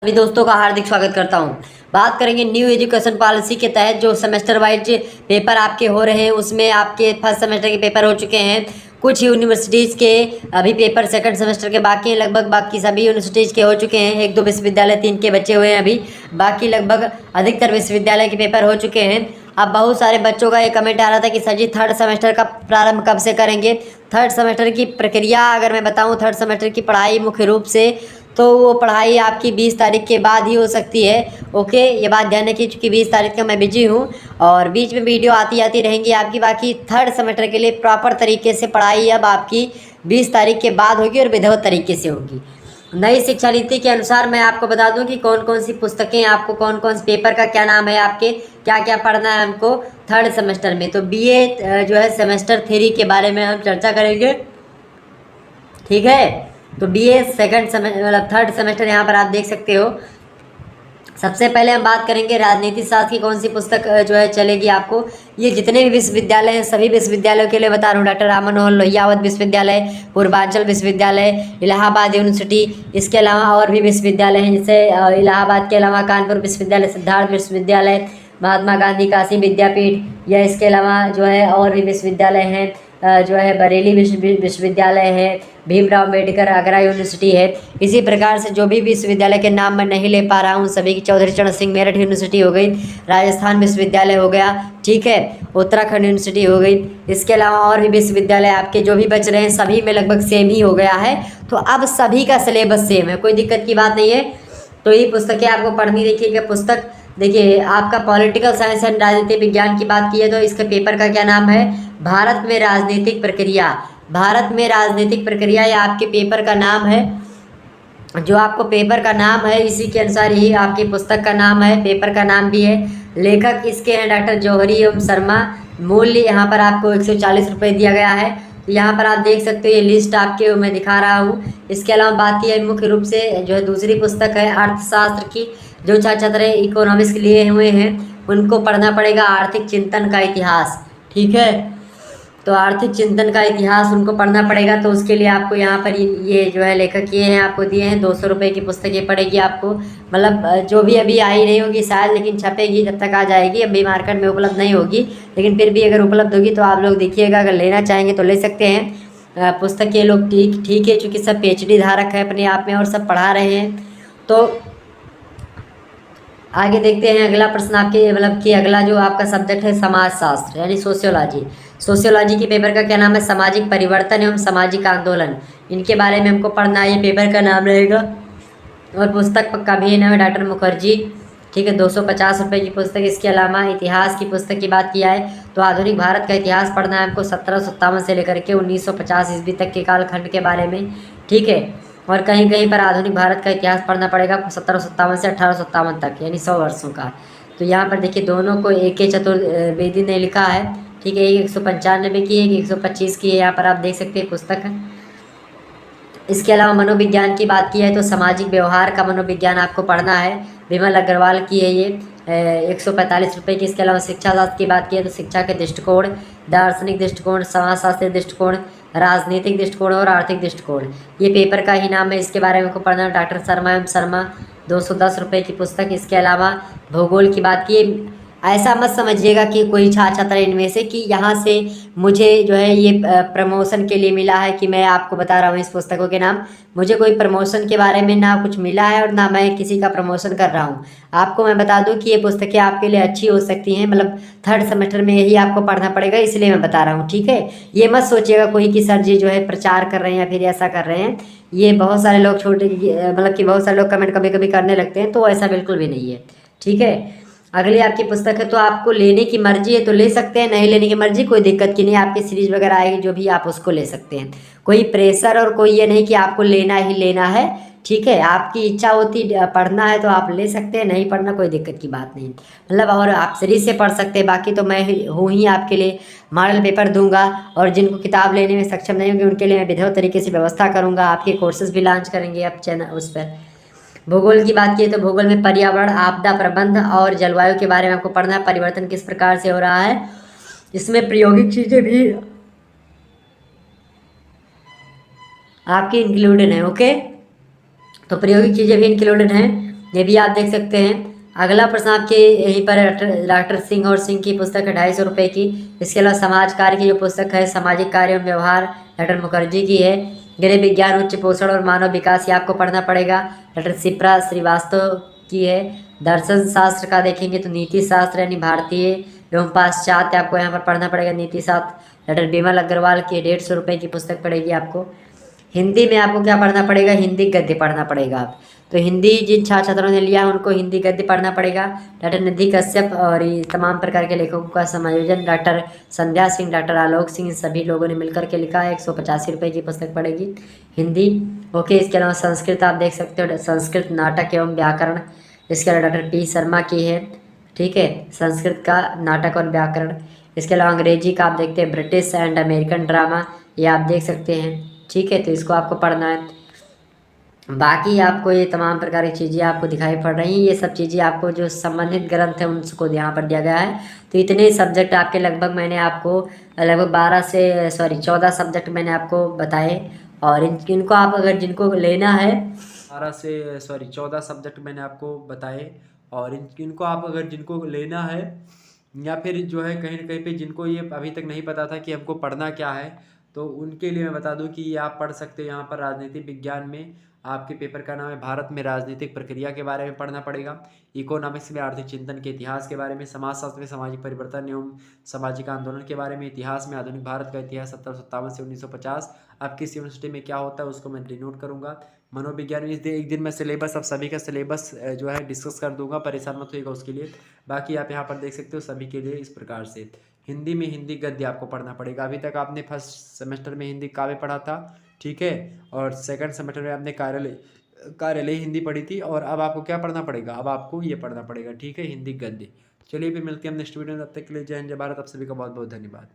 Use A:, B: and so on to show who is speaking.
A: सभी दोस्तों का हार्दिक स्वागत करता हूं। बात करेंगे न्यू एजुकेशन पॉलिसी के तहत जो सेमेस्टर वाइज पेपर आपके हो रहे हैं, उसमें आपके फर्स्ट सेमेस्टर के पेपर हो चुके हैं। कुछ यूनिवर्सिटीज़ के अभी पेपर सेकंड सेमेस्टर के बाकी हैं, लगभग बाकी सभी यूनिवर्सिटीज़ के हो चुके हैं। एक दो विश्वविद्यालय 3 के बचे हुए हैं अभी, बाकी लगभग अधिकतर विश्वविद्यालय के पेपर हो चुके हैं। अब बहुत सारे बच्चों का ये कमेंट आ रहा था कि सर जी थर्ड सेमेस्टर का प्रारंभ कब से करेंगे। थर्ड सेमेस्टर की प्रक्रिया अगर मैं बताऊँ, थर्ड सेमेस्टर की पढ़ाई मुख्य रूप से तो वो पढ़ाई आपकी 20 तारीख के बाद ही हो सकती है। ओके, ये बात ध्यान रखिए, चूँकि 20 तारीख का मैं बिजी हूँ और बीच में वीडियो आती रहेंगी आपकी। बाकी थर्ड सेमेस्टर के लिए प्रॉपर तरीके से पढ़ाई अब आपकी 20 तारीख के बाद होगी और विधिवत तरीके से होगी। नई शिक्षा नीति के अनुसार मैं आपको बता दूं कि कौन कौन सी पुस्तकें आपको, कौन कौन से पेपर का क्या नाम है, आपके क्या क्या पढ़ना है हमको थर्ड सेमेस्टर में। तो बीए जो है सेमेस्टर 3 के बारे में हम चर्चा करेंगे, ठीक है। तो बीए सेकंड सेमेस्टर मतलब थर्ड सेमेस्टर यहाँ पर आप देख सकते हो। सबसे पहले हम बात करेंगे राजनीति शास्त्र की कौन सी पुस्तक जो है चलेगी आपको। ये जितने भी विश्वविद्यालय हैं सभी विश्वविद्यालयों के लिए बता रहा हूँ। डॉक्टर राम मनोहर लोहिया विश्वविद्यालय, पूर्वांचल विश्वविद्यालय, इलाहाबाद यूनिवर्सिटी, इसके अलावा और भी विश्वविद्यालय हैं जैसे इलाहाबाद के अलावा कानपुर विश्वविद्यालय, सिद्धार्थ विश्वविद्यालय, महात्मा गांधी काशी विद्यापीठ, या इसके अलावा जो है और भी विश्वविद्यालय हैं जो है बरेली विश्वविद्यालय है, भीमराव अम्बेडकर आगरा यूनिवर्सिटी है। इसी प्रकार से जो भी विश्वविद्यालय के नाम मैं नहीं ले पा रहा हूँ सभी की, चौधरी चरण सिंह मेरठ यूनिवर्सिटी हो गई, राजस्थान विश्वविद्यालय हो गया, ठीक है, उत्तराखंड यूनिवर्सिटी हो गई। इसके अलावा और भी विश्वविद्यालय आपके जो भी बच रहे हैं सभी में लगभग सेम ही हो गया है। तो अब सभी का सिलेबस सेम है, कोई दिक्कत की बात नहीं है। तो ये पुस्तकें आपको पढ़नी, देखिएगा पुस्तक देखिए आपका पॉलिटिकल साइंस एंड राजनीति विज्ञान की बात की है तो इसके पेपर का क्या नाम है, भारत में राजनीतिक प्रक्रिया। भारत में राजनीतिक प्रक्रिया या आपके पेपर का नाम है। जो आपको पेपर का नाम है इसी के अनुसार ही आपकी पुस्तक का नाम है, पेपर का नाम भी है। लेखक इसके हैं डॉक्टर जौहरी ओम शर्मा। मूल्य यहाँ पर आपको 140 रुपये दिया गया है। तो यहाँ पर आप देख सकते हो, ये लिस्ट आपके मैं दिखा रहा हूँ। इसके अलावा बात की है मुख्य रूप से जो है दूसरी पुस्तक है अर्थशास्त्र की, जो छात्र इकोनॉमिक्स लिए हुए हैं उनको पढ़ना पड़ेगा आर्थिक चिंतन का इतिहास, ठीक है। तो आर्थिक चिंतन का इतिहास उनको पढ़ना पड़ेगा। तो उसके लिए आपको यहाँ पर ये जो है लेखक ये हैं आपको दिए हैं, 200 रुपये की पुस्तक ये पड़ेगी आपको। मतलब जो भी अभी आई नहीं होगी शायद, लेकिन छपेगी जब तक आ जाएगी। अभी मार्केट में उपलब्ध नहीं होगी, लेकिन फिर भी अगर उपलब्ध होगी तो आप लोग देखिएगा, अगर लेना चाहेंगे तो ले सकते हैं। पुस्तक ये लोग ठीक है, चूँकि सब PhD धारक है अपने आप में और सब पढ़ा रहे हैं। तो आगे देखते हैं अगला प्रश्न आपके, मतलब कि अगला जो आपका सब्जेक्ट है समाजशास्त्र यानी सोशियोलॉजी। सोशियोलॉजी के पेपर का क्या नाम है, सामाजिक परिवर्तन एवं सामाजिक आंदोलन। इनके बारे में हमको पढ़ना है, ये पेपर का नाम रहेगा। और पुस्तक का भी नाम है डॉक्टर मुखर्जी, ठीक है, 250 रुपये की पुस्तक। इसके अलावा इतिहास की पुस्तक की बात किया है तो आधुनिक भारत का इतिहास पढ़ना है हमको 1757 से लेकर के 1950 ईस्वी तक के कालखंड के बारे में, ठीक है। और कहीं कहीं पर आधुनिक भारत का इतिहास पढ़ना पड़ेगा आपको 1757 से 1857 तक यानी 100 वर्षों का। तो यहाँ पर देखिए दोनों को AK चतुर्वेदी ने लिखा है, ठीक है। एक 195 की, एक 125 की है, यहाँ पर आप देख सकते हैं पुस्तक है। इसके अलावा मनोविज्ञान की बात की है तो सामाजिक व्यवहार का मनोविज्ञान आपको पढ़ना है, विमल अग्रवाल की है ये, 145 रुपये की। इसके अलावा शिक्षा शास्त्र की बात की है तो शिक्षा के दृष्टिकोण, दार्शनिक दृष्टिकोण, समाजशास्त्रीय दृष्टिकोण, राजनीतिक दृष्टिकोण और आर्थिक दृष्टिकोण, ये पेपर का ही नाम है। इसके बारे में आपको पढ़ना है डॉक्टर शर्मा एम शर्मा, 210 रुपये की पुस्तक। इसके अलावा भूगोल की बात की, ऐसा मत समझिएगा कि कोई छात्र इनमें से कि यहाँ से मुझे जो है ये प्रमोशन के लिए मिला है कि मैं आपको बता रहा हूँ इस पुस्तकों के नाम। मुझे कोई प्रमोशन के बारे में ना कुछ मिला है और ना मैं किसी का प्रमोशन कर रहा हूँ। आपको मैं बता दूँ कि ये पुस्तकें आपके लिए अच्छी हो सकती हैं, मतलब थर्ड सेमेस्टर में यही आपको पढ़ना पड़ेगा, इसलिए मैं बता रहा हूँ, ठीक है। ये मत सोचिएगा कोई कि सर जी जो है प्रचार कर रहे हैं या फिर ऐसा कर रहे हैं। ये बहुत सारे लोग मतलब कि बहुत सारे लोग कमेंट कभी कभी करने लगते हैं, तो ऐसा बिल्कुल भी नहीं है, ठीक है। अगली आपकी पुस्तक है तो आपको लेने की मर्जी है तो ले सकते हैं, नहीं लेने की मर्जी कोई दिक्कत की नहीं। आपकी सीरीज वगैरह आएगी जो भी आप उसको ले सकते हैं, कोई प्रेशर और कोई ये नहीं कि आपको लेना ही लेना है, ठीक है। आपकी इच्छा होती पढ़ना है तो आप ले सकते हैं, नहीं पढ़ना कोई दिक्कत की बात नहीं, मतलब। और आप सीरीज से पढ़ सकते हैं। बाकी तो मैं हूँ ही आपके लिए, मॉडल पेपर दूंगा और जिनको किताब लेने में सक्षम नहीं होंगे उनके लिए मैं विधिवत तरीके से व्यवस्था करूँगा। आपके कोर्सेज भी लॉन्च करेंगे आप चैनल उस पर। भूगोल की बात की तो भूगोल में पर्यावरण, आपदा प्रबंध और जलवायु के बारे में आपको पढ़ना है, परिवर्तन किस प्रकार से हो रहा है। इसमें प्रायोगिक चीज़ें भी आपकी इंक्लूडेड हैं, ओके। तो प्रायोगिक चीज़ें भी इंक्लूडेड हैं। ये भी आप देख सकते हैं। अगला प्रश्न आपके यहीं पर डॉक्टर सिंह और सिंह की पुस्तक है 250 रुपये की। इसके अलावा समाज कार्य की जो पुस्तक है सामाजिक कार्य एवं व्यवहार डॉक्टर मुखर्जी की है। गृह विज्ञान उच्च पोषण और मानव विकास ये आपको पढ़ना पड़ेगा, डॉक्टर शिप्रा श्रीवास्तव की है। दर्शन शास्त्र का देखेंगे तो नीति शास्त्र यानी भारतीय एवं पाश्चात्य आपको यहाँ पर पढ़ना पड़ेगा नीति शास्त्र, डॉक्टर बिमल अग्रवाल की 150 रुपये की पुस्तक पड़ेगी आपको। हिंदी में आपको क्या पढ़ना पड़ेगा, हिंदी गद्य पढ़ना पड़ेगा आप। तो हिंदी जिन छात्र छात्रों ने लिया उनको हिंदी गद्य पढ़ना पड़ेगा। डॉक्टर निधि कश्यप और ये तमाम प्रकार के लेखकों का समायोजन डॉक्टर संध्या सिंह, डॉक्टर आलोक सिंह सभी लोगों ने मिलकर के लिखा है। 185 रुपये की पुस्तक पड़ेगी हिंदी। ओके, इसके अलावा संस्कृत आप देख सकते हो, संस्कृत नाटक एवं व्याकरण इसके अलावा डॉक्टर पी शर्मा की है। ठीक है, संस्कृत का नाटक और व्याकरण। इसके अलावा अंग्रेजी का आप देखते हैं ब्रिटिश एंड अमेरिकन ड्रामा, ये आप देख सकते हैं। ठीक है, तो इसको आपको पढ़ना है। बाकी आपको ये तमाम प्रकार की चीज़ें आपको दिखाई पड़ रही हैं, ये सब चीज़ें आपको जो संबंधित ग्रंथ है उनको यहाँ पर दिया गया है। तो इतने सब्जेक्ट आपके लगभग मैंने आपको लगभग 14 सब्जेक्ट मैंने आपको बताए। और इनको आप अगर जिनको लेना है
B: 14 सब्जेक्ट मैंने आपको बताए। और इनको आप अगर जिनको लेना है या फिर जो है कहीं ना कहीं पे जिनको ये अभी तक नहीं पता था कि हमको पढ़ना क्या है, तो उनके लिए मैं बता दूं कि ये आप पढ़ सकते हैं। यहाँ पर राजनीतिक विज्ञान में आपके पेपर का नाम है भारत में राजनीतिक प्रक्रिया के बारे में पढ़ना पड़ेगा। इकोनॉमिक्स में आर्थिक चिंतन के इतिहास के बारे में, समाजशास्त्र में सामाजिक परिवर्तन एवं सामाजिक आंदोलन के बारे में, इतिहास में आधुनिक भारत का इतिहास 1757 से 1950 अब किस यूनिवर्सिटी में क्या होता है उसको मैं डिनोट करूँगा। मनोविज्ञान में एक दिन मैं सिलेबस अब सभी का सिलेबस जो है डिस्कस कर दूंगा, परेशान मत होइएगा उसके लिए। बाकी आप यहाँ पर देख सकते हो सभी के लिए इस प्रकार से। हिंदी में हिंदी गद्य आपको पढ़ना पड़ेगा। अभी तक आपने फर्स्ट सेमेस्टर में हिंदी काव्य पढ़ा था, ठीक है, और सेकंड सेमेस्टर में आपने कार्यालय हिंदी पढ़ी थी। और अब आपको क्या पढ़ना पड़ेगा, अब आपको ये पढ़ना पड़ेगा, ठीक है, हिंदी गद्य। चलिए फिर मिलते हैं हम नेक्स्ट वीडियो में, तब तक के लिए जय हिंद जय भारत। आप सभी का बहुत बहुत धन्यवाद।